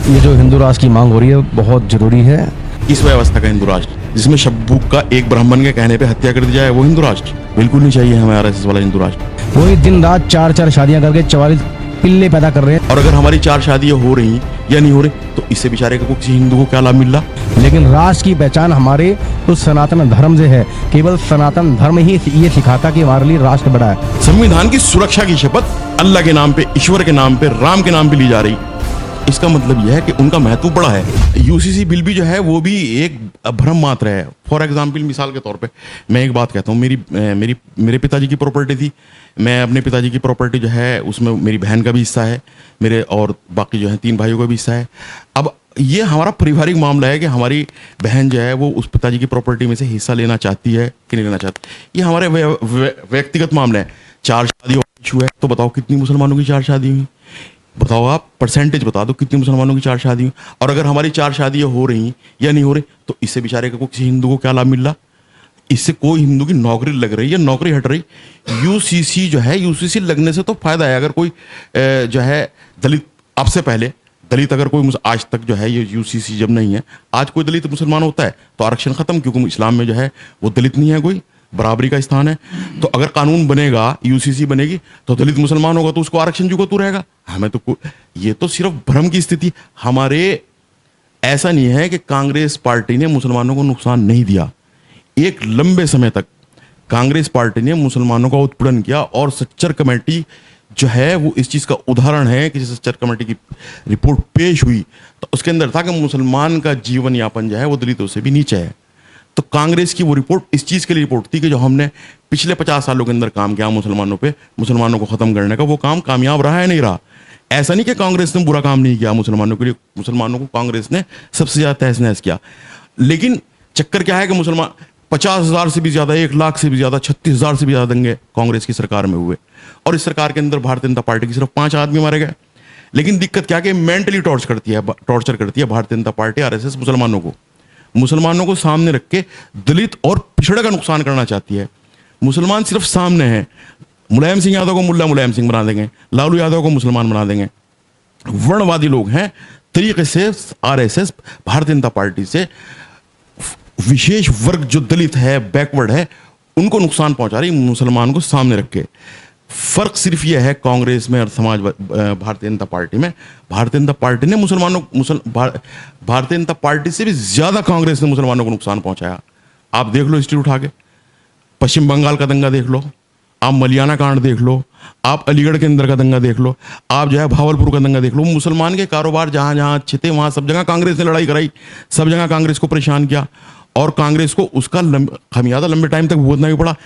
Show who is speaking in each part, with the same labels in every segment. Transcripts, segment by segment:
Speaker 1: ये जो हिंदू राष्ट्र की मांग हो रही है बहुत जरूरी है।
Speaker 2: इस व्यवस्था का हिंदू राष्ट्र जिसमें शब्बू का एक ब्राह्मण के कहने पे हत्या कर दी जाए, वो हिंदू राष्ट्र बिल्कुल नहीं चाहिए हमें। आरएसएस वाला हिंदू राष्ट्र
Speaker 1: वही दिन रात चार चार शादियां करके 44 पिल्ले पैदा कर रहे हैं।
Speaker 2: और अगर हमारी 4 शादियां हो रही या नहीं हो रही तो इससे बेचारे को किसी हिंदू को क्या लाभ मिल रहा।
Speaker 1: लेकिन राष्ट्र की पहचान हमारे उस सनातन धर्म से है। केवल सनातन धर्म ही ये सिखाता कि हमारे लिए राष्ट्र बड़ा है।
Speaker 2: संविधान की सुरक्षा की शपथ अल्लाह के नाम पे, ईश्वर के नाम पे, राम के नाम पे ली जा रही। इसका मतलब यह है कि उनका महत्व बड़ा है। यूसीसी बिल भी जो है वो भी एक भ्रम मात्र है। फॉर एग्जाम्पल, मिसाल के तौर पे मैं एक बात कहता हूँ, मेरे पिताजी की प्रॉपर्टी थी। मैं अपने पिताजी की प्रॉपर्टी जो है उसमें मेरी बहन का भी हिस्सा है, मेरे और बाकी जो है 3 भाइयों का भी हिस्सा है। अब ये हमारा पारिवारिक मामला है कि हमारी बहन जो है वो उस पिताजी की प्रॉपर्टी में से हिस्सा लेना चाहती है कि नहीं लेना चाहती। ये हमारे व्यक्तिगत मामला है। 4 शादी इशू है तो बताओ कितनी मुसलमानों की 4 शादी हुई। बताओ, आप परसेंटेज बता दो कितनी मुसलमानों की 4 शादी हुई। और अगर हमारी 4 शादियां हो रही या नहीं हो रही तो इससे बेचारे को किसी हिंदू को क्या लाभ मिल रहा। इससे कोई हिंदू की नौकरी लग रही है, नौकरी हट रही। यूसीसी जो है, यूसीसी लगने से तो फायदा है। अगर कोई जो है दलित, आपसे पहले दलित अगर कोई आज तक जो है ये यूसीसी जब नहीं है, आज कोई दलित मुसलमान होता है तो आरक्षण खत्म, क्योंकि इस्लाम में जो है वो दलित नहीं है, कोई बराबरी का स्थान है। तो अगर कानून बनेगा, यूसीसी बनेगी तो दलित मुसलमान होगा तो उसको आरक्षण जुगतू रहेगा। हमें तो ये तो सिर्फ भ्रम की स्थिति। हमारे ऐसा नहीं है कि कांग्रेस पार्टी ने मुसलमानों को नुकसान नहीं दिया। एक लंबे समय तक कांग्रेस पार्टी ने मुसलमानों का उत्पीड़न किया और सच्चर कमेटी जो है वो इस चीज का उदाहरण है कि सच्चर कमेटी की रिपोर्ट पेश हुई तो उसके अंदर था कि मुसलमान का जीवन यापन जो है वो दलितों से भी नीचे है। तो कांग्रेस की वो रिपोर्ट इस चीज के लिए रिपोर्ट थी कि जो हमने पिछले 50 सालों के अंदर काम किया मुसलमानों पे, मुसलमानों को खत्म करने का, वो काम कामयाब रहा है नहीं रहा। ऐसा नहीं कि कांग्रेस ने बुरा काम नहीं किया मुसलमानों के लिए। मुसलमानों को कांग्रेस ने सबसे ज्यादा तहस नहस किया। लेकिन चक्कर क्या है कि मुसलमान 50,000 से भी ज्यादा, 1 लाख से भी ज्यादा, 36,000 से भी ज्यादा दंगे कांग्रेस की सरकार में हुए। और इस सरकार के अंदर भारतीय जनता पार्टी के सिर्फ 5 आदमी मारे गए। लेकिन दिक्कत क्या कि मेंटली टॉर्चर करती है भारतीय जनता पार्टी, आरएसएस मुसलमानों को सामने रख के दलित और पिछड़े का नुकसान करना चाहती है। मुसलमान सिर्फ सामने हैं। मुलायम सिंह यादव को मुल्ला मुलायम सिंह बना देंगे, लालू यादव को मुसलमान बना देंगे। वर्णवादी लोग हैं तरीके से। आरएसएस भारतीय जनता पार्टी से विशेष वर्ग जो दलित है, बैकवर्ड है, उनको नुकसान पहुंचा रही मुसलमान को सामने रख के। फर्क सिर्फ यह है कांग्रेस में और भारतीय जनता पार्टी में। भारतीय जनता पार्टी ने भारतीय जनता पार्टी से भी ज्यादा कांग्रेस ने मुसलमानों को नुकसान पहुंचाया। आप देख लो हिस्ट्री उठा के, पश्चिम बंगाल का दंगा देख लो, आप मलियाना कांड देख लो, आप अलीगढ़ के अंदर का दंगा देख लो, आप जो है भावलपुर का दंगा देख लो। मुसलमान के कारोबार जहां जहां अच्छे थे वहां सब जगह कांग्रेस ने लड़ाई कराई, सब जगह कांग्रेस को परेशान किया और कांग्रेस को उसका खमियाजा लंबे टाइम तक भुगतना भी पड़ा।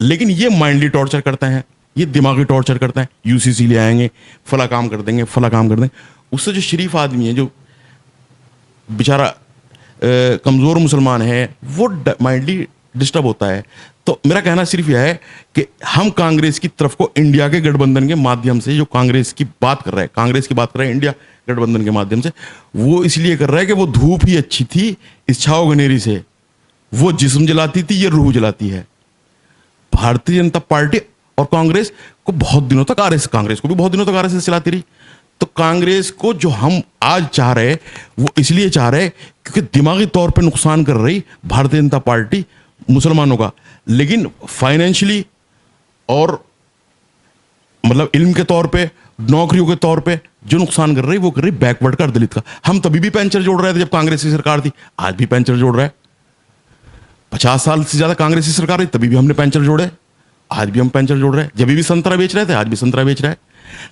Speaker 2: लेकिन ये माइंडली टॉर्चर करते हैं, ये दिमागी टॉर्चर करते हैं। यूसीसी ले आएंगे, फला काम कर देंगे, फला काम कर देंगे। उससे जो शरीफ आदमी है, जो बेचारा कमजोर मुसलमान है, वो माइंडली डिस्टर्ब होता है। तो मेरा कहना सिर्फ यह है कि हम कांग्रेस की तरफ को इंडिया के गठबंधन के माध्यम से, जो कांग्रेस की बात कर रहा है इंडिया गठबंधन के माध्यम से, वो इसलिए कर रहा है कि वो धूप ही अच्छी थी इच्छाओं गनेरी से। वो जिस्म जलाती थी, ये रूह जलाती है। भारतीय जनता पार्टी और कांग्रेस को बहुत दिनों तक कांग्रेस को भी बहुत दिनों तक आरएसएस चलाती रही। तो कांग्रेस को जो हम आज चाह रहे हैं वो इसलिए चाह रहे हैं क्योंकि दिमागी तौर पे नुकसान कर रही भारतीय जनता पार्टी मुसलमानों का। लेकिन फाइनेंशियली और मतलब इल्म के तौर पे, नौकरियों के तौर पे जो नुकसान कर रही वो कर रही बैकवर्ड का, दलित का। हम तभी भी पेंचर जोड़ रहे थे जब कांग्रेस की सरकार थी, आज भी पेंचर जोड़ रहे हैं। 50 साल से ज्यादा कांग्रेस की सरकार रही तभी भी हमने पेंचर जोड़े, आज भी हम पेंचर जोड़ रहे हैं। जब भी संतरा बेच रहे थे, आज भी संतरा बेच रहे हैं।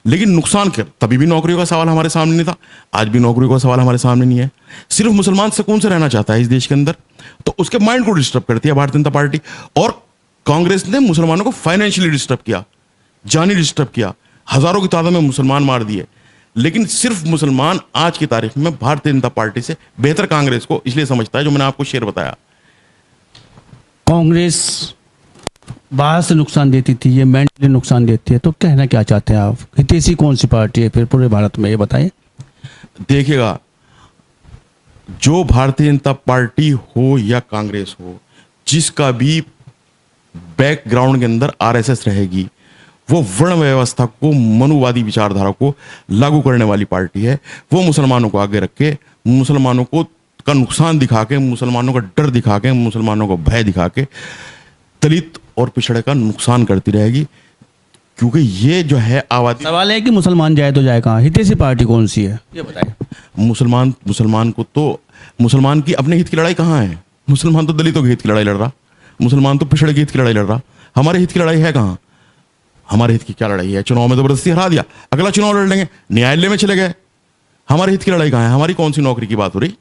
Speaker 2: लेकिन नुकसान कर, तभी भी नौकरियों का सवाल हमारे सामने नहीं था, आज भी नौकरियों का सवाल हमारे सामने नहीं है। सिर्फ मुसलमान सुकून से रहना चाहता है इस देश के अंदर, तो उसके माइंड को डिस्टर्ब करती है भारतीय जनता पार्टी। और कांग्रेस ने मुसलमानों को फाइनेंशियली डिस्टर्ब किया, जानी डिस्टर्ब किया, हजारों की तादाद में मुसलमान मार दिए। लेकिन सिर्फ मुसलमान आज की तारीख में भारतीय जनता पार्टी से बेहतर कांग्रेस को इसलिए समझता है, जो मैंने आपको शेर बताया।
Speaker 3: कांग्रेस बाहर से नुकसान देती थी, ये मेंटली नुकसान देती है, तो कहना क्या चाहते हैं आप? हितैषी कौन सी पार्टी है फिर पूरे भारत में, ये बताएं।
Speaker 2: देखिएगा, जो भारतीय जनता पार्टी हो या कांग्रेस हो, जिसका भी बैकग्राउंड के अंदर आरएसएस रहेगी, वो वर्ण व्यवस्था को, मनुवादी विचारधारा को लागू करने वाली पार्टी है। वो मुसलमानों को आगे रख के, मुसलमानों को का नुकसान दिखा के, मुसलमानों का डर दिखा के, मुसलमानों को भय दिखा के दलित और पिछड़े का नुकसान करती रहेगी। क्योंकि ये जो है आबादी,
Speaker 3: सवाल है कि मुसलमान जाए तो जाए कहाँ? हितैषी पार्टी कौन सी है ये बताएं।
Speaker 2: मुसलमान को तो, मुसलमान की अपने हित की लड़ाई कहाँ है? मुसलमान तो दलितों के हित की लड़ाई लड़ रहा, मुसलमान तो पिछड़े के हित की लड़ाई लड़ रहा। हमारे हित की लड़ाई है कहाँ? हमारे हित की क्या लड़ाई है? चुनाव में जबरदस्ती हरा दिया, अगला चुनाव लड़ लेंगे, न्यायालय में चले गए। हमारे हित की लड़ाई कहाँ है? हमारी कौन सी नौकरी की बात हो रही?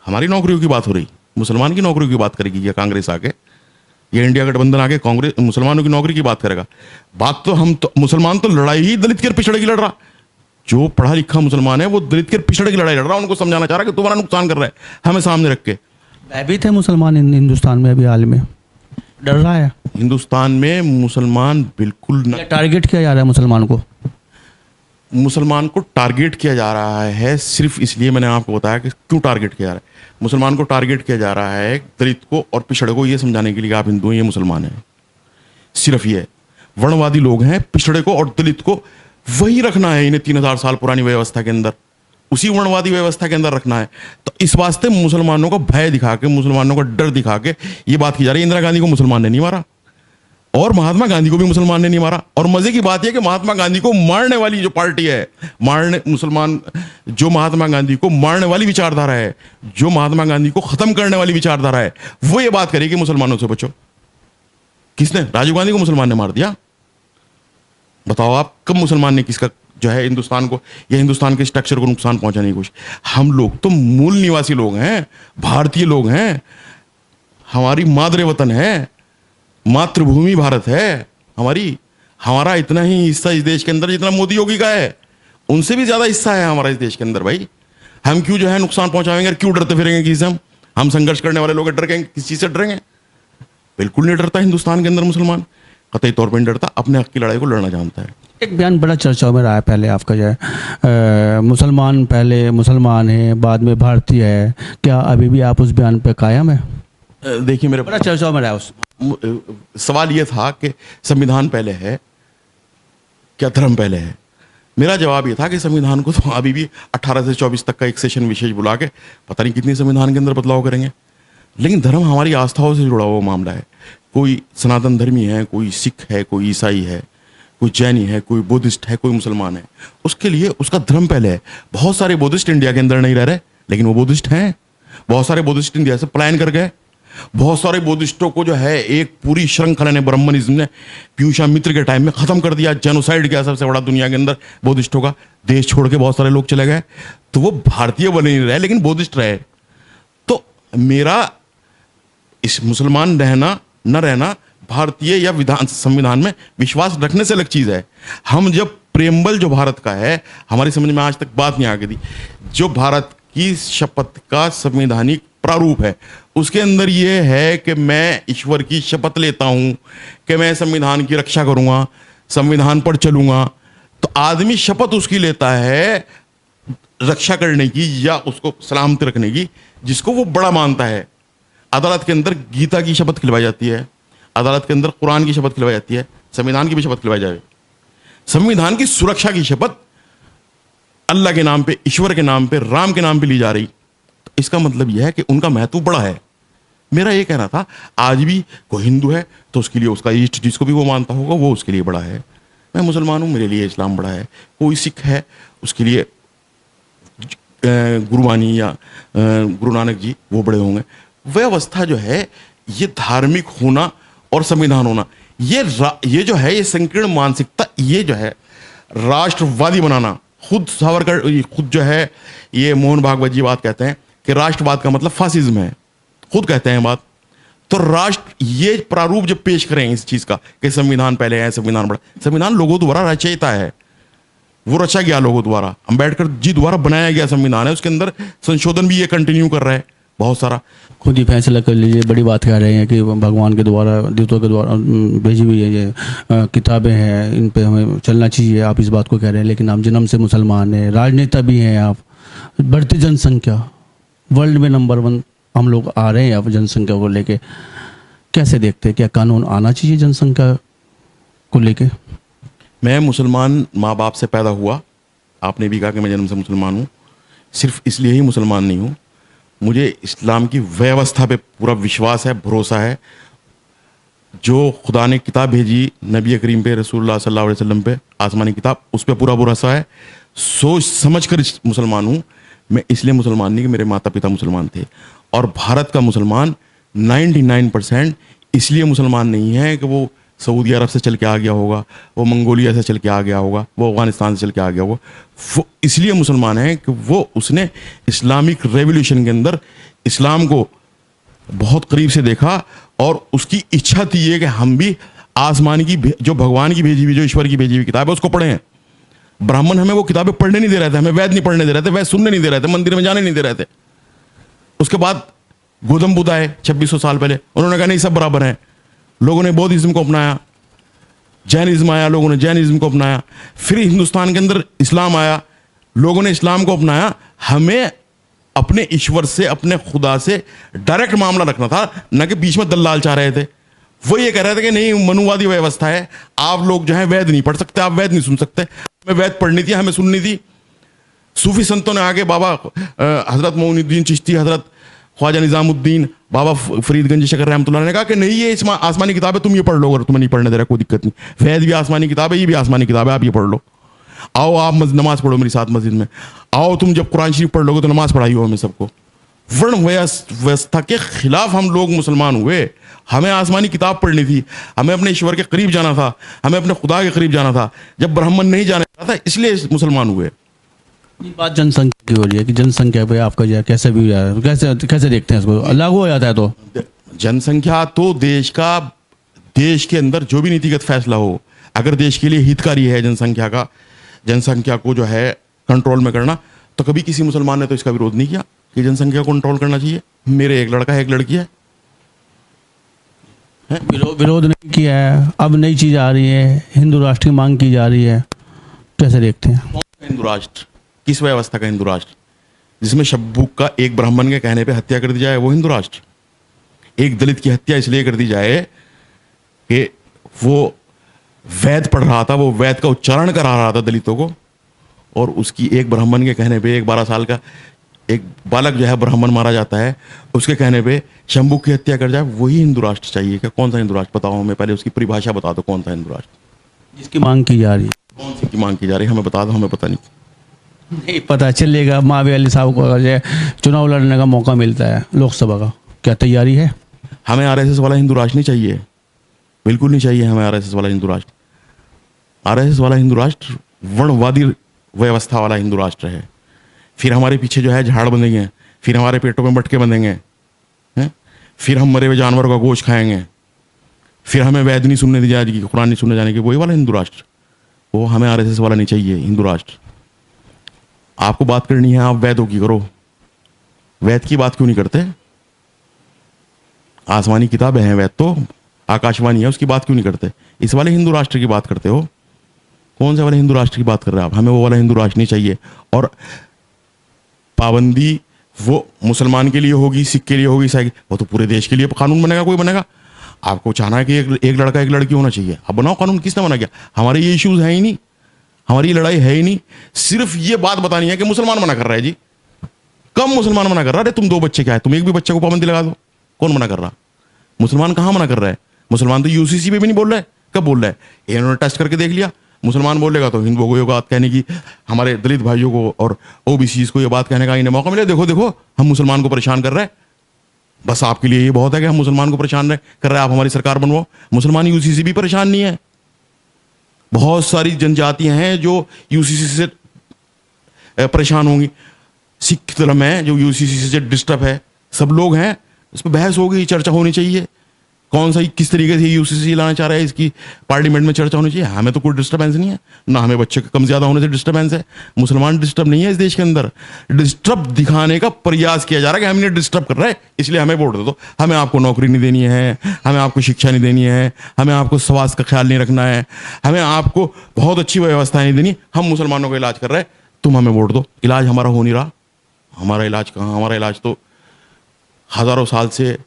Speaker 2: हमारी नौकरियों की बात हो रही? मुसलमान की नौकरियों की बात करेगी या कांग्रेस आके, या इंडिया गठबंधन आके कांग्रेस मुसलमानों की नौकरी की बात करेगा? बात तो हम तो, मुसलमान तो लड़ाई ही दलित के और पिछड़े की लड़ रहा। जो पढ़ा लिखा मुसलमान है वो दलित के पिछड़े की लड़ाई लड़ रहा, उनको समझाना चाह रहा है कि तुम्हारा नुकसान कर रहा है हमें सामने रख के।
Speaker 3: भयभीत है मुसलमान हिंदुस्तान में अभी हाल में, डर रहा है?
Speaker 2: हिंदुस्तान में मुसलमान बिल्कुल न,
Speaker 3: टारगेट किया जा रहा है मुसलमान को?
Speaker 2: मुसलमान को टारगेट किया जा रहा है सिर्फ इसलिए, मैंने आपको बताया कि क्यों टारगेट किया जा रहा है। मुसलमान को टारगेट किया जा रहा है दलित को और पिछड़े को ये समझाने के लिए आप हिंदू हैं, ये मुसलमान हैं। सिर्फ ये वर्णवादी लोग हैं, पिछड़े को और दलित को वही रखना है इन्हें 3000 साल पुरानी व्यवस्था के अंदर, उसी वर्णवादी व्यवस्था के अंदर रखना है। तो इस वास्ते मुसलमानों को भय दिखा के, मुसलमानों को डर दिखा के ये बात की जा रही है। इंदिरा गांधी को मुसलमान ने नहीं मारा और महात्मा गांधी को भी मुसलमान ने नहीं मारा। और मजे की बात यह कि महात्मा गांधी को मारने वाली जो पार्टी है, जो महात्मा गांधी को मारने वाली विचारधारा है, जो महात्मा गांधी को खत्म करने वाली विचारधारा है, वो ये बात करेगी मुसलमानों से बचो। किसने? राजीव गांधी को मुसलमान ने मार दिया। बताओ आप, कब मुसलमान ने किसका जो है हिंदुस्तान को या हिंदुस्तान के स्ट्रक्चर को नुकसान पहुंचाने की कोशिश? हम लोग तो मूल निवासी लोग हैं, भारतीय लोग हैं, हमारी मादरे वतन है, मातृभूमि भारत है हमारी। हमारा इतना ही हिस्सा इस देश के अंदर जितना मोदी योगी का है, उनसे भी ज्यादा हिस्सा है हमारा इस देश के अंदर। भाई हम क्यों जो है नुकसान पहुंचाएंगे? क्यों डरते फिरेंगे किसी से? हम संघर्ष करने वाले लोग डर गए, किस चीज से डरेंगे? बिल्कुल नहीं डरता हिंदुस्तान के अंदर मुसलमान, कतई तौर पर नहीं डरता, अपने हक की लड़ाई को लड़ना जानता है।
Speaker 3: एक बयान बड़ा चर्चाओं में रहा है पहले आपका, जो है मुसलमान पहले मुसलमान है बाद में भारतीय है, क्या अभी भी आप उस बयान पे कायम है?
Speaker 2: देखिए, मेरे
Speaker 3: बड़ा चर्चाओं में रहा है उस
Speaker 2: सवाल यह था कि संविधान पहले है क्या धर्म पहले है? मेरा जवाब यह था कि संविधान को तो अभी भी 18 से 24 तक का एक सेशन विशेष बुला के पता नहीं कितनी संविधान के अंदर बदलाव करेंगे, लेकिन धर्म हमारी आस्थाओं से जुड़ा हुआ मामला है। कोई सनातन धर्मी है, कोई सिख है, कोई ईसाई है, कोई जैनी है, कोई बुद्धिस्ट है, कोई मुसलमान है, उसके लिए उसका धर्म पहले है। बहुत सारे बुद्धिस्ट इंडिया के अंदर नहीं रह रहे, लेकिन वो बुद्धिस्ट हैं। बहुत सारे बुद्धिस्ट इंडिया से पलायन कर गए। बहुत सारे बुद्धिस्टों को जो है एक पूरी श्रृंखला ने, ब्राह्मणिज्म ने पीयूषा मित्र के टाइम में खत्म कर दिया, जेनोसाइड किया सबसे बड़ा दुनिया के अंदर बुद्धिस्टों का। देश छोड़ के बहुत सारे लोग चले गए, तो वो भारतीय बने नहीं रहे लेकिन बुद्धिस्ट रहे। तो मेरा इस मुसलमान रहना न रहना भारतीय या संविधान में विश्वास रखने से अलग चीज है। हम जब प्रेमबल जो भारत का है, हमारी समझ में आज तक बात नहीं आ गई थी, जो भारत की शपथ का संवैधानिक प्रारूप है, उसके अंदर यह है कि मैं ईश्वर की शपथ लेता हूं कि मैं संविधान की रक्षा करूंगा, संविधान पर चलूंगा। तो आदमी शपथ उसकी लेता है रक्षा करने की या उसको सलामत रखने की जिसको वो बड़ा मानता है। अदालत के अंदर गीता की शपथ खिलवाई जाती है, अदालत के अंदर कुरान की शपथ खिलवाई जाती है, संविधान की भी शपथ खिलवाई जाए। संविधान की सुरक्षा की शपथ अल्लाह के नाम पे, ईश्वर के नाम पे, राम के नाम पे ली जा रही। तो इसका मतलब यह है कि उनका महत्व बड़ा है। मेरा ये कहना था, आज भी कोई हिंदू है तो उसके लिए उसका इष्ट जिसको भी वो मानता होगा वो उसके लिए बड़ा है। मैं मुसलमान हूं, मेरे लिए इस्लाम बड़ा है। कोई सिख है, उसके लिए गुरुवानी या गुरु नानक जी वो बड़े होंगे। व्यवस्था जो है, ये धार्मिक होना और संविधान होना, ये जो है, ये संकीर्ण मानसिकता, ये जो है राष्ट्रवादी बनाना। खुद सावरकर, खुद जो है ये मोहन भागवत जी बात कहते हैं कि राष्ट्रवाद का मतलब फासिज्म है, खुद कहते हैं बात। तो राष्ट्र ये प्रारूप जब पेश करें इस चीज का कि संविधान पहले है, संविधान बड़ा, संविधान लोगों द्वारा रचयिता है, वो रचा गया लोगों द्वारा, अम्बेडकर जी द्वारा बनाया गया संविधान है। उसके अंदर संशोधन भी ये कंटिन्यू कर रहा है बहुत सारा।
Speaker 3: खुद ही फैसला कर लीजिए। बड़ी बात कह रहे हैं कि भगवान के द्वारा, दूतों के द्वारा भेजी हुई ये किताबें हैं, इन पे हमें चलना चाहिए, आप इस बात को कह रहे हैं। लेकिन आप जन्म से मुसलमान हैं, राजनेता भी हैं आप, बढ़ती जनसंख्या, वर्ल्ड में नंबर 1 हम लोग आ रहे हैं आप जनसंख्या को लेके, कैसे देखते हैं? क्या कानून आना चाहिए जनसंख्या को लेके?
Speaker 2: मैं मुसलमान माँ बाप से पैदा हुआ, आपने भी कहा कि मैं जन्म से मुसलमान हूँ, सिर्फ इसलिए ही मुसलमान नहीं हूँ, मुझे इस्लाम की व्यवस्था पे पूरा विश्वास है, भरोसा है। जो खुदा ने किताब भेजी नबी करीम पे, रसूलुल्लाह सल्लल्लाहु अलैहि वसल्लम पे, आसमानी किताब, उस पर पूरा भरोसा है। सोच समझ कर मुसलमान हूँ मैं, इसलिए मुसलमान नहीं कि मेरे माता पिता मुसलमान थे। और भारत का मुसलमान 99% इसलिए मुसलमान नहीं है कि वो सऊदी अरब से चल के आ गया होगा, वो मंगोलिया से चल के आ गया होगा, वो अफगानिस्तान से चल के आ गया होगा। वो इसलिए मुसलमान है कि वो उसने इस्लामिक रेवोल्यूशन के अंदर इस्लाम को बहुत करीब से देखा और उसकी इच्छा थी ये कि हम भी आसमान की जो भगवान की भेजी हुई, जो ईश्वर की भेजी हुई किताब है उसको पढ़ें। ब्राह्मण हमें वो किताबें पढ़ने नहीं दे रहे थे, हमें वेद नहीं पढ़ने दे रहे थे, वेद सुनने नहीं दे रहे थे, मंदिर में जाने नहीं दे रहे थे। उसके बाद गौतम बुद्ध आए 2600 साल पहले, उन्होंने कहा नहीं सब बराबर हैं। लोगों ने बौद्धिज्म को अपनाया, जैनिज्म आया, लोगों ने जैनिज्म को अपनाया, फिर हिंदुस्तान के अंदर इस्लाम आया, लोगों ने इस्लाम को अपनाया। हमें अपने ईश्वर से, अपने खुदा से डायरेक्ट मामला रखना था, ना कि बीच में दलाल चाह रहे थे। वो ये कह रहे थे कि नहीं मनुवादी व्यवस्था है, आप लोग जो है वेद नहीं पढ़ सकते, आप वेद नहीं सुन सकते। हमें वेद पढ़नी थी, हमें सुननी थी। सूफी संतों ने आगे बाबा हजरत मोइनुद्दीन चिश्ती, हजरत ख्वाजा निजामुद्दीन, बाबा फरीदगंज शकर रहमतुल्लाह ने कहा कि नहीं ये आसमानी किताब है, तुम ये पढ़ लो, अगर तुम्हें नहीं पढ़ने दे रहा कोई दिक्कत नहीं। वेद भी आसमानी किताब है, ये भी आसमानी किताब है, आप ये पढ़ लो। आओ आप नमाज पढ़ो मेरी साथ मस्जिद में, आओ तुम जब कुरान शरीफ पढ़ लोगे तो नमाज पढ़ाई हो हमें सबको। वर्ण व्यवस्था के खिलाफ हम लोग मुसलमान हुए। हमें आसमानी किताब पढ़नी थी, हमें अपने ईश्वर के करीब जाना था, हमें अपने खुदा के करीब जाना था। जब ब्राह्मण नहीं जाना था इसलिए मुसलमान हुए।
Speaker 3: ये बात जनसंख्या की हो रही है कि जनसंख्या पे आपका जो है कैसे भी कैसे देखते हैं इसको, लागू हो जाता है तो?
Speaker 2: जनसंख्या तो देश के अंदर जो भी नीतिगत फैसला हो, अगर देश के लिए हितकारी है जनसंख्या को जो है कंट्रोल में करना, तो कभी किसी मुसलमान ने तो इसका विरोध नहीं किया कि जनसंख्या को कंट्रोल करना चाहिए। मेरे एक लड़का है, एक लड़की है।
Speaker 3: विरोध नहीं किया है। अब नई चीज आ रही है, हिंदू राष्ट्र की मांग की जा रही है, कैसे देखते हैं?
Speaker 2: हिंदू राष्ट्र किस व्यवस्था का हिंदू राष्ट्र? जिसमें शब्बूक का एक ब्राह्मण के कहने पे हत्या कर दी जाए, वो हिंदू राष्ट्र? एक दलित की हत्या इसलिए कर दी जाए कि वो वेद पढ़ रहा था, वो वेद का उच्चारण करा रहा था दलितों को, और उसकी एक ब्राह्मण के कहने पे एक 12 साल का एक बालक जो है ब्राह्मण मारा जाता है, उसके कहने पे शंभू की हत्या कर जाए, वही हिंदू राष्ट्र चाहिए क्या? कौन सा हिंदू राष्ट्र बताओ हमें, पहले उसकी परिभाषा बता दो, कौन सा हिंदू राष्ट्र
Speaker 3: जिसकी मांग की जा रही है?
Speaker 2: कौन सी की मांग की जा रही है हमें बता दो, हमें पता
Speaker 3: नहीं पता चलेगा। मावी अली साहब को अगर जो चुनाव लड़ने का मौका मिलता है लोकसभा का, क्या तैयारी है?
Speaker 2: हमें आरएसएस वाला हिंदू राष्ट्र नहीं चाहिए, बिल्कुल नहीं चाहिए हमें आरएसएस वाला हिंदू राष्ट्र। आरएसएस वाला हिंदू राष्ट्र वर्णवादी व्यवस्था वाला हिंदू राष्ट्र है। फिर हमारे पीछे जो है झाड़ बंधेंगे, फिर हमारे पेटों में मटके बंधेंगे हैं, फिर हम मरे हुए जानवरों का गोश्त खाएंगे, फिर हमें वेद नहीं सुनने दी जाएगी, कुरान नहीं सुनने जाने की, वही वाला हिंदू राष्ट्र। वो हमें आरएसएस वाला नहीं चाहिए हिंदू राष्ट्र। आपको बात करनी है, आप वेदों की करो, वेद की बात क्यों नहीं करते? आसमानी किताबें हैं वेद, तो आकाशवाणी है, उसकी बात क्यों नहीं करते? इस वाले हिंदू राष्ट्र की बात करते हो। कौन से वाले हिंदू राष्ट्र की बात कर रहे हैं आप? हमें वो वाला हिंदू राष्ट्र नहीं चाहिए। और पाबंदी वो मुसलमान के लिए होगी, सिख के लिए होगी, ईसाई, वो तो पूरे देश के लिए कानून बनेगा, कोई बनेगा। आपको चाहना है कि एक लड़का एक लड़की होना चाहिए, अब बनाओ कानून। किसने बना गया? हमारे ये इश्यूज हैं ही नहीं, हमारी ये लड़ाई है ही नहीं। सिर्फ ये बात बतानी है कि मुसलमान मना कर रहा है जी, कम मुसलमान मना कर रहा है। अरे तुम 2 बच्चे क्या है, तुम एक भी बच्चे को पाबंदी लगा दो, कौन मना कर रहा? मुसलमान कहाँ मना कर रहा है? मुसलमान तो यूसीसी पे भी नहीं बोल रहा है। कब बोल रहा है? इन्होंने टेस्ट करके देख लिया, मुसलमान बोलेगा तो हिंदुओं को ये बात कहने की, हमारे दलित भाइयों को और ओबीसी को ये बात कहने का इन्हें मौका मिले, देखो देखो हम मुसलमान को परेशान कर रहे हैं, बस आपके लिए ये बहुत है कि हम मुसलमान को परेशान कर रहे हैं, आप हमारी सरकार बनवाओ। मुसलमान यूसीसी भी परेशान नहीं है। बहुत सारी जनजातियां हैं जो यूसीसी से परेशान होंगी, सिख धर्म है जो यूसीसी से डिस्टर्ब है, सब लोग हैं। इस पर बहस होगी, चर्चा होनी चाहिए, कौन सा किस तरीके से यूसीसी लाना चाह रहा है, इसकी पार्लियामेंट में चर्चा होनी चाहिए। हमें तो कोई डिस्टर्बेंस नहीं है, ना हमें बच्चे के कम ज्यादा होने से डिस्टर्बेंस है। मुसलमान डिस्टर्ब नहीं है इस देश के अंदर, डिस्टर्ब दिखाने का प्रयास किया जा रहा है कि हम इन्हें डिस्टर्ब कर रहे हैं इसलिए हमें वोट दे दो। हमें आपको नौकरी नहीं देनी है, हमें आपको शिक्षा नहीं देनी है, हमें आपको स्वास्थ्य का ख्याल नहीं रखना है, हमें आपको बहुत अच्छी व्यवस्था नहीं देनी, हम मुसलमानों का इलाज कर रहे हैं, तुम हमें वोट दो। इलाज हमारा हो नहीं रहा, हमारा इलाज कहाँ? हमारा इलाज तो हजारों साल से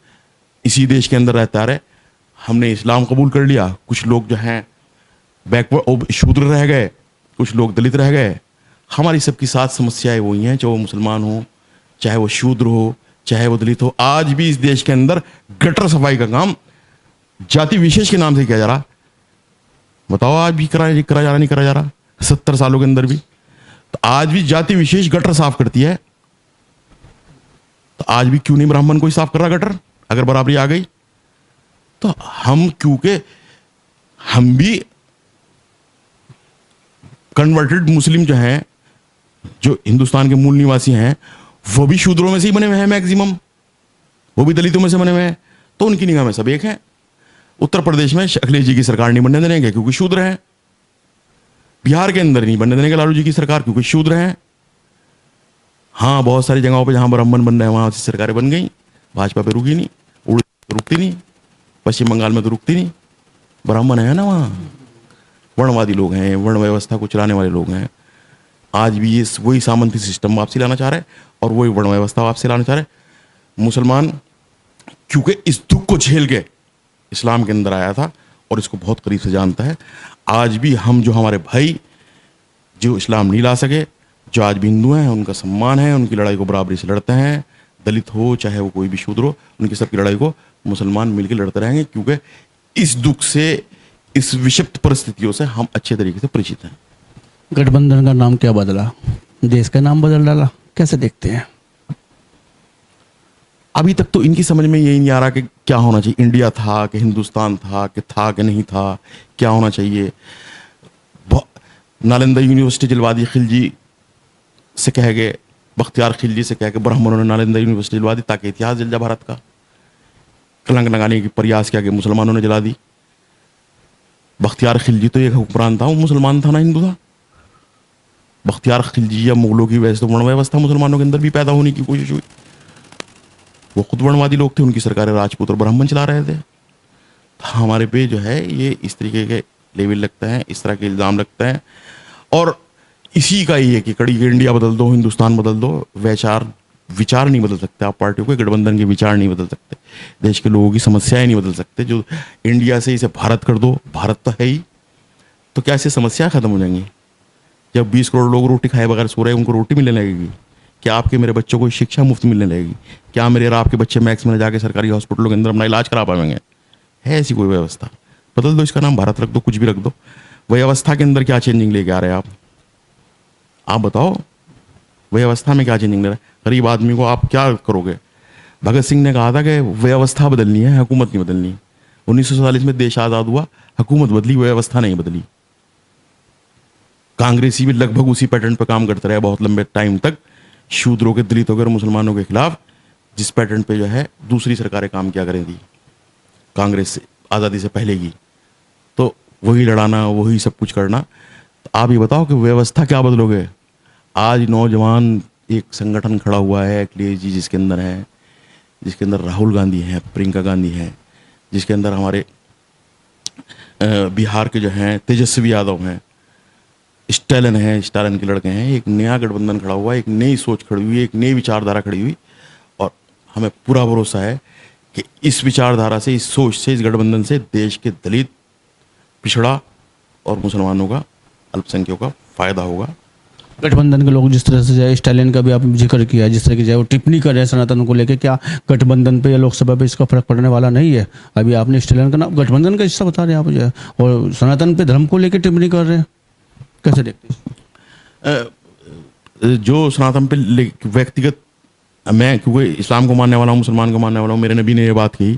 Speaker 2: इसी देश के अंदर रहता रहे। हमने इस्लाम कबूल कर लिया, कुछ लोग जो हैं बैकवर्ड शूद्र रह गए, कुछ लोग दलित रह गए। हमारी सबकी साथ समस्याएं वही हैं, चाहे वो मुसलमान हो, चाहे वो शूद्र हो, चाहे वो दलित हो। आज भी इस देश के अंदर गटर सफाई का काम जाति विशेष के नाम से किया जा रहा। बताओ आज भी करा जा रहा, नहीं करा जा रहा? 70 सालों के अंदर भी तो आज भी जाति विशेष गटर साफ करती है। तो आज भी क्यों नहीं ब्राह्मण कोई साफ कर रहा गटर? अगर बराबरी आ गई तो हम, क्योंकि हम भी कन्वर्टेड मुस्लिम जो हैं, जो हिंदुस्तान के मूल निवासी हैं, वो भी शूद्रों में से ही बने हुए हैं मैक्सिमम, वो भी दलितों में से बने हुए हैं। तो उनकी निगाह में सब एक हैं। उत्तर प्रदेश में अखिलेश जी की सरकार नहीं बनने देंगे क्योंकि शूद्र हैं। बिहार के अंदर नहीं बनने देंगे लालू जी की सरकार क्योंकि शूद्र हैं। हाँ, बहुत सारी जगहों पे जहां ब्राह्मण बन रहे हैं वहां से सरकारें बन गई, भाजपा पे रुकी नहीं, उड़ीसा रुकती नहीं, पश्चिम बंगाल में तो रुकती नहीं। ब्राह्मण है ना वहाँ, वर्णवादी लोग हैं, वर्ण व्यवस्था को चलाने वाले लोग हैं। आज भी ये वही सामंती सिस्टम वापसी लाना चाह रहे हैं और वही वर्ण व्यवस्था वापसी लाना चाह रहे हैं। मुसलमान क्योंकि इस दुख को झेल के इस्लाम के अंदर आया था और इसको बहुत करीब से जानता है। आज भी हम, जो हमारे भाई जो इस्लाम नहीं ला सके, जो आज भी हिंदू हैं, उनका सम्मान है, उनकी लड़ाई को बराबरी से लड़ते हैं। दलित हो चाहे वो कोई भी शूद्र हो, उनकी सबकी लड़ाई को मुसलमान मिलकर लड़ते रहेंगे, क्योंकि इस दुख से, इस विषिप्त परिस्थितियों से हम अच्छे तरीके से परिचित हैं।
Speaker 3: गठबंधन का नाम क्या बदला? देश का नाम बदल डाला, कैसे देखते हैं?
Speaker 2: अभी तक तो इनकी समझ में यही नहीं आ रहा कि क्या होना चाहिए। इंडिया था कि हिंदुस्तान था कि नहीं था, क्या होना चाहिए। नालंदा यूनिवर्सिटी जलवादी खिलजी से कह गए, बख्तियार खिलजी से कह के ब्राह्मणों ने नालंदा यूनिवर्सिटी जलवा दी ताकि इतिहास जल जाए भारत का। कलंक लगाने की प्रयास किया कि मुसलमानों ने जला दी। बख्तियार खिलजी तो एक हुक्मरान था, वो मुसलमान था ना हिंदू था। बख्तियार खिलजी या मुगलों की वजह से तो वर्ण व्यवस्था मुसलमानों के अंदर भी पैदा होने की कोशिश हुई। वो खुद वर्णवादी लोग थे, उनकी सरकारें राजपूत और ब्राह्मण चला रहे थे। तो हमारे पे जो है ये इस तरीके के लेवल लगता है, इस तरह के इल्ज़ाम लगता है। और इसी का ही है कि कड़ी इंडिया बदल दो, हिंदुस्तान बदल दो, विचार नहीं बदल सकते आप पार्टियों के, गठबंधन के विचार नहीं बदल सकते, देश के लोगों की समस्याएं नहीं बदल सकते। जो इंडिया से इसे भारत कर दो, भारत तो है ही, तो क्या ऐसे समस्याएं खत्म हो जाएंगी? जब 20 करोड़ लोग रोटी खाए बगैर सो रहे हैं, उनको रोटी मिलने लगेगी? क्या आपके मेरे बच्चों को शिक्षा मुफ्त मिलने लगेगी? क्या मेरे और आपके बच्चे मैक्स में जाके सरकारी हॉस्पिटलों के अंदर अपना इलाज करा पाएंगे? है ऐसी कोई व्यवस्था? बदल दो, इसका नाम भारत रख दो, कुछ भी रख दो। व्यवस्था के अंदर क्या चेंजिंग लेके आ रहे हैं आप बताओ। व्यवस्था में क्या चेंजिंग ले रहे हैं? गरीब आदमी को आप क्या करोगे? भगत सिंह ने कहा था कि व्यवस्था बदलनी है, हुकूमत नहीं बदलनी। 1947 में देश आज़ाद हुआ, हुकूमत बदली, व्यवस्था नहीं बदली। कांग्रेसी भी लगभग उसी पैटर्न पर काम करते रहे बहुत लंबे टाइम तक, शूद्रों के, दलितों के और मुसलमानों के खिलाफ, जिस पैटर्न पे जो है दूसरी सरकारें काम किया करें थी कांग्रेस से आज़ादी से पहले की, तो वही लड़ाना, वही सब कुछ करना। तो आप ये बताओ कि व्यवस्था क्या बदलोगे? आज नौजवान एक संगठन खड़ा हुआ है अखिलेश जी, जिसके अंदर है, जिसके अंदर राहुल गांधी हैं, प्रियंका गांधी हैं, जिसके अंदर हमारे बिहार के जो हैं तेजस्वी यादव हैं, स्टालिन है, स्टालिन के लड़के हैं। एक नया गठबंधन खड़ा हुआ है, एक नई सोच खड़ी हुई है, एक नई विचारधारा खड़ी हुई, और हमें पूरा भरोसा है कि इस विचारधारा से, इस सोच से, इस गठबंधन से देश के दलित, पिछड़ा और मुसलमानों का, अल्पसंख्यकों का फायदा होगा।
Speaker 3: गठबंधन के लोग जिस तरह से जाए, स्टालिन का भी आपने जिक्र किया, जिस तरह की जाए वो टिप्पणी कर रहे हैं सनातन को लेकर, क्या गठबंधन पे या लोकसभा पे इसका फर्क पड़ने वाला नहीं है? अभी आपने स्टालिन का नाम गठबंधन का हिस्सा बता रहे हैं आप मुझे, और सनातन पे धर्म को लेकर टिप्पणी कर रहे हैं, कैसे देखते हैं?
Speaker 2: जो सनातन पे व्यक्तिगत, मैं क्योंकि इस्लाम को मानने वाला हूँ, मुसलमान को मानने वाला हूँ, मेरे नबी ने ये बात कही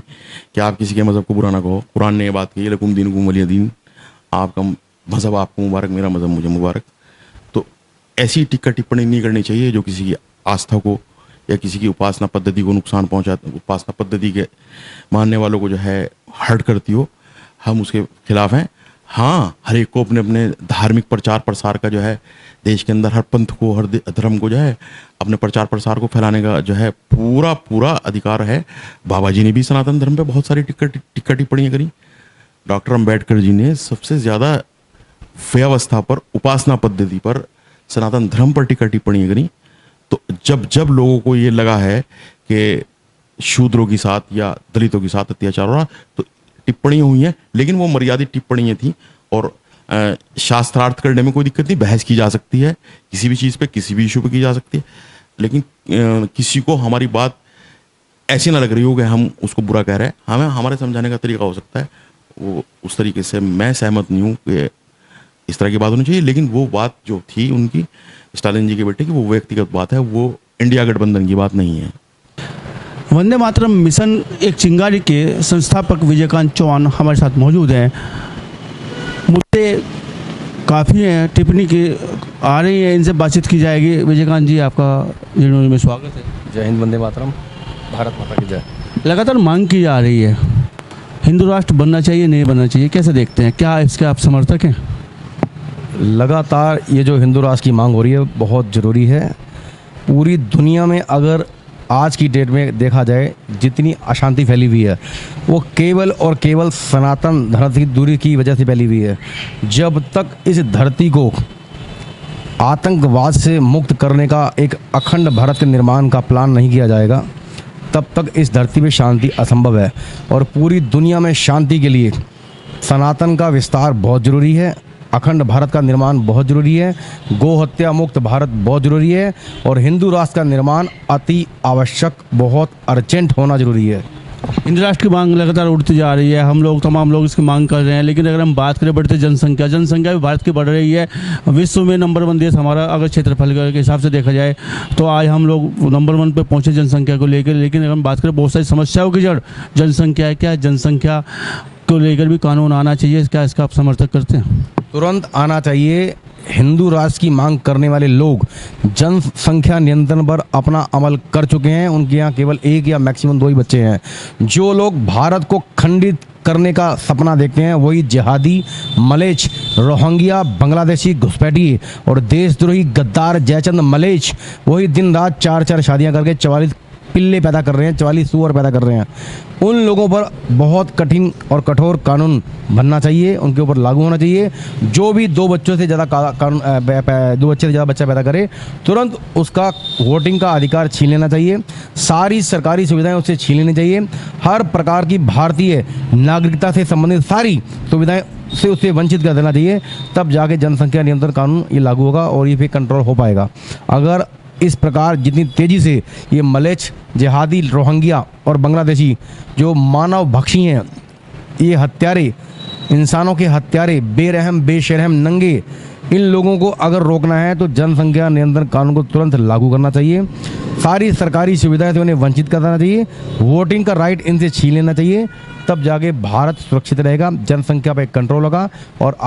Speaker 2: कि आप किसी के मज़हब को बुरा ना कहो। कुरान ने ये बात कही, लकुम दीनुकुम वलिय दीन, आपका मज़हब आपको मुबारक, मेरा मज़हब मुझे मुबारक। तो ऐसी टिक्का टिप्पणी नहीं करनी चाहिए जो किसी की आस्था को या किसी की उपासना पद्धति को नुकसान पहुँचाती, उपासना पद्धति के मानने वालों को जो है हर्ट करती हो। हम उसके खिलाफ हैं। हाँ, हर एक को अपने अपने धार्मिक प्रचार प्रसार का जो है, देश के अंदर हर पंथ को, हर धर्म को जो है अपने प्रचार प्रसार को फैलाने का जो है पूरा अधिकार है। बाबा जी ने भी सनातन धर्म पे बहुत सारी टिक्का टिप्पणियाँ करी। डॉक्टर अंबेडकर जी ने सबसे ज़्यादा व्यवस्था पर, उपासना पद्धति पर, सनातन धर्म पर टिक्का टिप्पणियाँ करी। तो जब लोगों को ये लगा है कि शूद्रों के साथ या दलितों के साथ अत्याचार हो रहा, तो टिप्पणियाँ हुई हैं, लेकिन वो मर्यादित टिप्पणियाँ थी। और शास्त्रार्थ करने में कोई दिक्कत नहीं, बहस की जा सकती है किसी भी चीज़ पे, किसी भी इशू पे की जा सकती है, लेकिन किसी को हमारी बात ऐसी ना लग रही हो कि हम उसको बुरा कह रहे हैं। हमें हमारे समझाने का तरीका हो सकता है, वो उस तरीके से मैं सहमत नहीं हूँ कि इस तरह की बात होनी चाहिए। लेकिन वो बात जो थी उनकी, स्टालिन जी के बेटे की, वो व्यक्तिगत बात है, वो इंडिया गठबंधन की बात नहीं है।
Speaker 3: वंदे मातरम मिशन एक चिंगारी के संस्थापक विजयकांत चौहान हमारे साथ मौजूद हैं। मुद्दे काफ़ी हैं, टिप्पणी की आ रही है, इनसे बातचीत की जाएगी। विजयकांत जी, आपका न्यूज़ में स्वागत है।
Speaker 1: जय हिंद, वंदे मातरम, भारत माता की जय।
Speaker 3: लगातार मांग की जा रही है, हिंदू राष्ट्र बनना चाहिए, नहीं बनना चाहिए, कैसे देखते हैं? क्या इसके आप समर्थक हैं?
Speaker 1: लगातार ये जो हिंदू राष्ट्र की मांग हो रही है बहुत ज़रूरी है। पूरी दुनिया में अगर आज की डेट में देखा जाए जितनी अशांति फैली हुई है वो केवल और केवल सनातन धर्म की दूरी की वजह से फैली हुई है। जब तक इस धरती को आतंकवाद से मुक्त करने का एक अखंड भारत के निर्माण का प्लान नहीं किया जाएगा तब तक इस धरती पे शांति असंभव है। और पूरी दुनिया में शांति के लिए सनातन का विस्तार बहुत ज़रूरी है, अखंड भारत का निर्माण बहुत ज़रूरी है, गौ हत्या मुक्त भारत बहुत ज़रूरी है और हिंदू राष्ट्र का निर्माण अति आवश्यक, बहुत अर्जेंट होना ज़रूरी है।
Speaker 3: हिंदू राष्ट्र की मांग लगातार उठती जा रही है, हम लोग तमाम लोग इसकी मांग कर रहे हैं। लेकिन अगर हम बात करें बढ़ते जनसंख्या भी भारत की बढ़ रही है। विश्व में नंबर 1 देश हमारा अगर क्षेत्रफल के हिसाब से देखा जाए तो आज हम लोग नंबर 1 पे पहुंचे जनसंख्या को लेकर। लेकिन अगर हम बात करें बहुत सारी समस्याओं की जड़ जनसंख्या है। क्या जनसंख्या को लेकर भी कानून आना चाहिए? क्या इसका आप समर्थक करते हैं?
Speaker 1: तुरंत आना चाहिए। हिंदू राष्ट्र की मांग करने वाले लोग जनसंख्या नियंत्रण पर अपना अमल कर चुके हैं। उनके यहाँ केवल 1 या मैक्सिमम 2 ही बच्चे हैं। जो लोग भारत को खंडित करने का सपना देखते हैं वही जिहादी, मलेच, रोहिंग्या, बांग्लादेशी घुसपैठी और देशद्रोही गद्दार जयचंद मलेच वही दिन रात 4-4 शादियां करके 44 पिल्ले पैदा कर रहे हैं, 44 सूअर पैदा कर रहे हैं। उन लोगों पर बहुत कठिन और कठोर कानून बनना चाहिए, उनके ऊपर लागू होना चाहिए। जो भी 2 बच्चों से ज़्यादा कानून 2 बच्चे से ज़्यादा बच्चा पैदा करे तुरंत उसका वोटिंग का अधिकार छीन लेना चाहिए। सारी सरकारी सुविधाएं उससे छीन लेनी चाहिए। हर प्रकार की भारतीय नागरिकता से संबंधित सारी सुविधाएं से उसे वंचित कर देना चाहिए। तब जाके जनसंख्या नियंत्रण कानून ये लागू होगा और ये फिर कंट्रोल हो पाएगा। अगर इस प्रकार जितनी तेज़ी से ये मलेच, जिहादी, रोहिंग्या और बांग्लादेशी जो मानव भक्षी हैं, ये हत्यारे, इंसानों के हत्यारे, बेरहम बेशरहम नंगे, इन लोगों को अगर रोकना है तो जनसंख्या नियंत्रण कानून को तुरंत लागू करना चाहिए। सारी सरकारी सुविधाएं से उन्हें वंचित करना चाहिए। वोटिंग का राइट इनसे छीन लेना चाहिए। तब जाके भारत सुरक्षित रहेगा, जनसंख्या पर कंट्रोल होगा और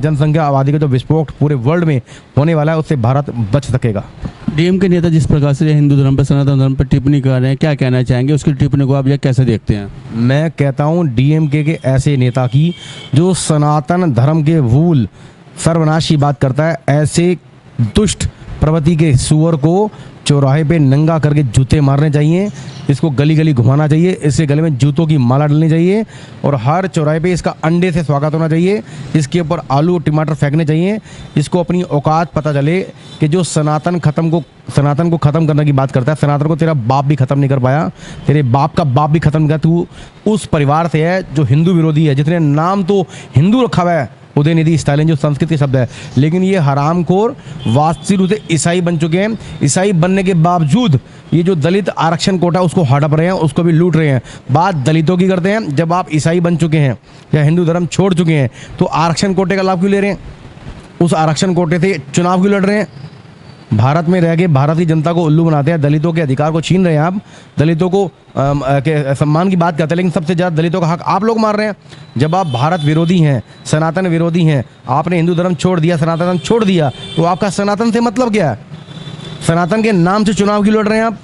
Speaker 1: जनसंख्या आबादी का जो विस्फोट पूरे वर्ल्ड में होने वाला है उससे भारत बच सकेगा।
Speaker 3: डीएम के नेता जिस प्रकार से हिंदू धर्म पर, सनातन धर्म पर टिप्पणी कर रहे हैं, क्या कहना चाहेंगे? उसकी टिप्पणी को आप यह कैसे देखते हैं?
Speaker 1: मैं कहता हूँ डीएमके के ऐसे नेता की जो सनातन धर्म के भूल सर्वनाश की बात करता है, ऐसे दुष्ट प्रवृत्ति के सुअर को चौराहे पे नंगा करके जूते मारने चाहिए। इसको गली गली घुमाना चाहिए, इसके गले में जूतों की माला डालनी चाहिए और हर चौराहे पे इसका अंडे से स्वागत होना चाहिए। इसके ऊपर आलू टमाटर फेंकने चाहिए। इसको अपनी औकात पता चले कि जो सनातन को ख़त्म करने की बात करता है, सनातन को तेरा बाप भी ख़त्म नहीं कर पाया, तेरे बाप का बाप भी ख़त्म कर, तू उस परिवार से है जो हिंदू विरोधी है, जिसने नाम तो हिंदू रखा हुआ है, उदयनिधि स्टालिन, जो संस्कृत के शब्द है, लेकिन ये हरामखोर वास्तविक रूप से ईसाई बन चुके हैं। ईसाई बनने के बावजूद ये जो दलित आरक्षण कोटा उसको हड़प रहे हैं, उसको भी लूट रहे हैं। बात दलितों की करते हैं। जब आप ईसाई बन चुके हैं या हिंदू धर्म छोड़ चुके हैं तो आरक्षण कोटे का लाभ क्यों ले रहे हैं? उस आरक्षण कोटे से चुनाव क्यों लड़ रहे हैं? भारत में रह के भारत की जनता को उल्लू बनाते हैं, दलितों के अधिकार को छीन रहे हैं आप, दलितों को के सम्मान की बात करते हैं, लेकिन सबसे ज़्यादा दलितों का हक आप लोग मार रहे हैं। जब आप भारत विरोधी हैं, सनातन विरोधी हैं, आपने हिंदू धर्म छोड़ दिया, सनातन धर्म छोड़ दिया, तो आपका सनातन से मतलब क्या है? सनातन के नाम से चुनाव क्यों लड़ रहे हैं आप?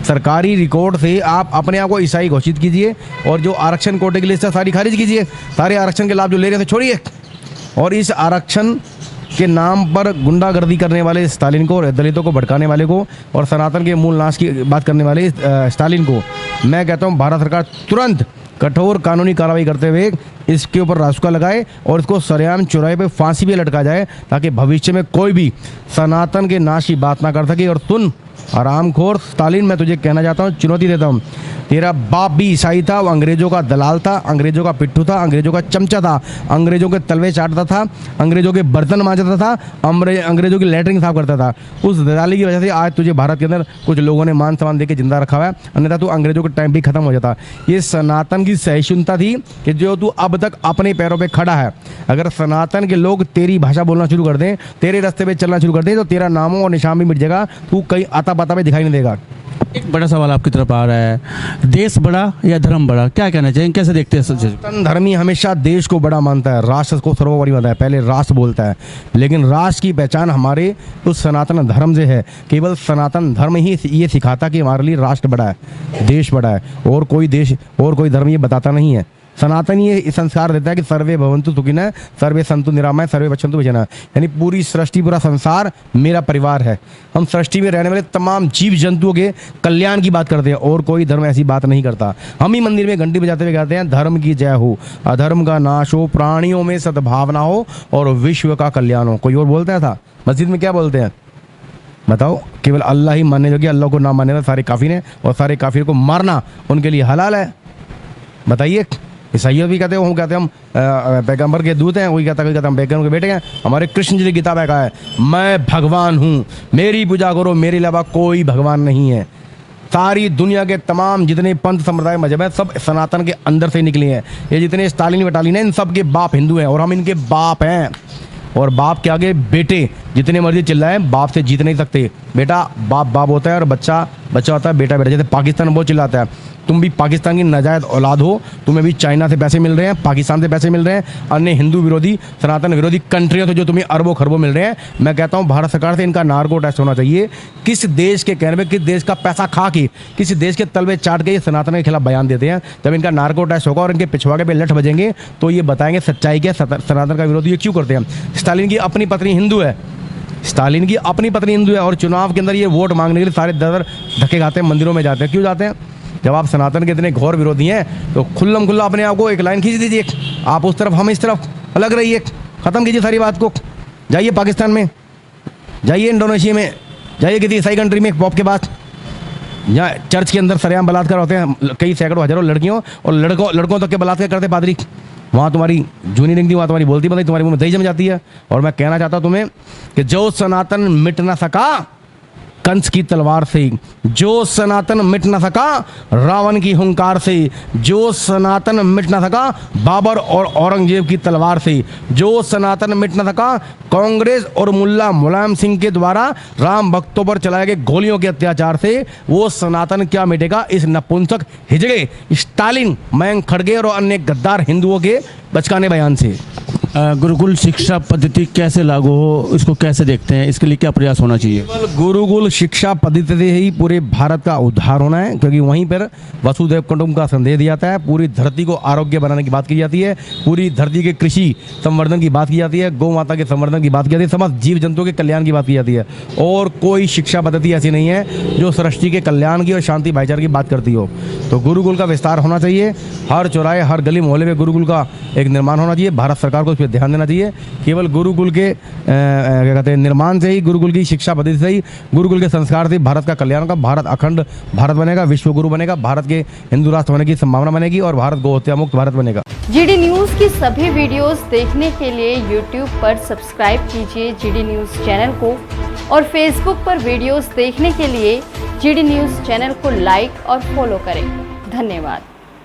Speaker 1: सरकारी रिकॉर्ड से आप अपने आप को ईसाई घोषित कीजिए और जो आरक्षण कोटे की लिस्ट है सारी खारिज कीजिए। सारे आरक्षण के लाभ जो ले रहे थे छोड़िए और इस आरक्षण के नाम पर गुंडागर्दी करने वाले स्टालिन को, दलितों को भड़काने वाले को और सनातन के मूल नाश की बात करने वाले स्टालिन को मैं कहता हूं भारत सरकार तुरंत कठोर कानूनी कार्रवाई करते हुए इसके ऊपर रासुका लगाए और इसको सरेआम चौराहे पे फांसी पे लटका जाए ताकि भविष्य में कोई भी सनातन के नाश की बात ना कर सके और सुन हरामखोर स्टालिन, मैं तुझे कहना चाहता हूँ, चुनौती देता हूँ, तेरा बाप भी ईसाई था, वो अंग्रेजों का दलाल था, अंग्रेजों का पिट्ठू था, अंग्रेजों का चमचा था, अंग्रेजों के तलवे चाटता था, अंग्रेजों के बर्तन मांजता था, अंग्रेजों की लैटरिन साफ करता था। उस दलाली की वजह से आज तुझे भारत के अंदर कुछ लोगों ने मान सम्मान देकर जिंदा रखा हुआ है, अन्यथा तू अंग्रेजों के टाइम भी खत्म हो जाता। ये सनातन की सहिष्णुता थी कि जो तू अब तक अपने पैरों पर खड़ा है। अगर सनातन के लोग तेरी भाषा बोलना शुरू कर दें, तेरे रास्ते पे चलना शुरू कर दें, तो तेरा नामों और निशान भी मिट जाएगा, तू कहीं आता पाता में दिखाई नहीं देगा।
Speaker 3: एक बड़ा सवाल आपकी तरफ आ रहा है, देश बड़ा या धर्म बड़ा, क्या कहना चाहिए, कैसे देखते हैं सब चीज़?
Speaker 1: सनातन धर्मी हमेशा देश को बड़ा मानता है, राष्ट्र को सर्वोपरि मानता है, पहले राष्ट्र बोलता है। लेकिन राष्ट्र की पहचान हमारे उस सनातन धर्म से है। केवल सनातन धर्म ही ये सिखाता कि हमारे लिए राष्ट्र बड़ा है, देश बड़ा है, और कोई देश और कोई धर्म ये बताता नहीं है। सनातन ये संस्कार देता है कि सर्वे भवन्तु सुखिनः, सर्वे सन्तु निरामय, सर्वे पश्यन्तु भजनः, यानी पूरी सृष्टि, पूरा संसार मेरा परिवार है। हम सृष्टि में रहने वाले तमाम जीव जंतुओं के कल्याण की बात करते हैं, और कोई धर्म ऐसी बात नहीं करता। हम ही मंदिर में घंटी बजाते हुए कहते हैं, धर्म की जय हो, अधर्म का नाश हो, प्राणियों में सद्भावना हो, और विश्व का कल्याण हो। कोई और बोलता है था? मस्जिद में क्या बोलते हैं बताओ? केवल अल्लाह ही मानने जो कि अल्लाह को ना मानने वाले सारे काफिर हैं, और सारे काफिर को मारना उनके लिए हलाल है। बताइए, ईसाइयों भी कहते हैं, हम कहते हैं हम पैगंबर के दूत हैं, वही कहता है हम पैगंबर के बेटे हैं। हमारे कृष्ण जी ने गीता में कहा है, मैं भगवान हूँ, मेरी पूजा करो, मेरे अलावा कोई भगवान नहीं है। सारी दुनिया के तमाम जितने पंथ संप्रदाय मजहब है, सब सनातन के अंदर से निकले हैं। ये जितने स्टालिन वटालिन हैं, इन सब के बाप हिंदू हैं, और हम इनके बाप हैं। और बाप के आगे बेटे जितने मर्जी चिल्लाएं, बाप से जीत नहीं सकते। बेटा बाप बाप होता है, और बच्चा बच्चा होता है, बेटा बेटा। जैसे पाकिस्तान बहुत चिल्लाता है, तुम भी पाकिस्तान की नाजायज औलाद हो, तुम्हें भी चाइना से पैसे मिल रहे हैं, पाकिस्तान से पैसे मिल रहे हैं, अन्य हिंदू विरोधी, सनातन विरोधी कंट्रियों से जो तुम्हें अरबों खरबों मिल रहे हैं। मैं कहता हूं भारत सरकार से इनका नार्को टेस्ट होना चाहिए। किस देश के कहने में, किस देश का पैसा खा के, किस देश के तलवे चाट के ये सनातन के खिलाफ बयान देते हैं? जब इनका नार्को टेस्ट होगा और इनके पिछवाड़े पे लठ बजेंगे, तो ये बताएंगे सच्चाई क्या, सनातन का विरोधी ये क्यों करते हैं। स्टालिन की अपनी पत्नी हिंदू है, स्टालिन की अपनी पत्नी हिंदू है, और चुनाव के अंदर ये वोट मांगने के लिए सारे दर धक्के खाते हैं, मंदिरों में जाते हैं। क्यों जाते हैं? जब आप सनातन के इतने घोर विरोधी हैं, तो खुल्लम खुल्ला अपने आप को एक लाइन खींच दीजिए, आप उस तरफ हम इस तरफ, अलग रहिए, ख़त्म कीजिए सारी बात को। जाइए पाकिस्तान में, जाइए इंडोनेशिया में, जाइए किसी ईसाई कंट्री में पॉप के पास, जहाँ चर्च के अंदर सरेआम बलात्कार होते हैं, कई सैकड़ों हजारों लड़कियों और लड़कों तक के बलात्कार करते पादरी। वहाँ तुम्हारी जूनी नहीं, वहाँ तुम्हारी बोलती बताई, तुम्हारी मुँह में दही जम जाती है। और मैं कहना चाहता हूँ तुम्हें कि जो सनातन मिट ना सका कंस की तलवार से, जो सनातन मिट ना सका रावण की हुंकार से, जो सनातन मिट ना सका बाबर और औरंगजेब की तलवार से, जो सनातन मिट ना सका कांग्रेस और मुल्ला मुलायम सिंह के द्वारा राम भक्तों पर चलाए गए गोलियों के अत्याचार से, वो सनातन क्या मिटेगा इस नपुंसक हिजड़े स्टालिन, मयंक खड़गे और अन्य गद्दार हिंदुओं के बचकाने बयान से।
Speaker 3: गुरुकुल शिक्षा पद्धति कैसे लागू हो, इसको कैसे देखते हैं, इसके लिए क्या प्रयास होना चाहिए?
Speaker 1: केवल गुरुकुल शिक्षा पद्धति से ही पूरे भारत का उद्धार होना है, क्योंकि वहीं पर वसुधैव कुटुंब का संदेश दिया जाता है। पूरी धरती को आरोग्य बनाने की बात की जाती है, पूरी धरती के कृषि संवर्धन की बात की जाती है, गौ माता के संवर्धन की बात की जाती है, समस्त जीव जंतुओं के कल्याण की बात की जाती है। और कोई शिक्षा पद्धति ऐसी नहीं है जो सृष्टि के कल्याण की और शांति भाईचारे की बात करती हो। तो गुरुकुल का विस्तार होना चाहिए, हर चौराहे हर गली मोहल्ले में गुरुकुल का एक निर्माण होना चाहिए। भारत सरकार को ध्यान देना चाहिए। केवल गुरुकुल के क्या कहते हैं निर्माण से ही, गुरुकुल की शिक्षा पद्धति से ही, गुरुकुल के संस्कार से भारत का कल्याण का, भारत अखंड भारत बनेगा, विश्व गुरु बनेगा, भारत के हिंदू राष्ट्र होने की संभावना बनेगी, और भारत गोहत्या मुक्त भारत बनेगा।
Speaker 4: जीडी न्यूज की सभी वीडियोस देखने के लिए यूट्यूब पर सब्सक्राइब कीजिए जीडी न्यूज चैनल को, और फेसबुक पर वीडियोस देखने के लिए जीडी न्यूज चैनल को लाइक और फॉलो करें। धन्यवाद।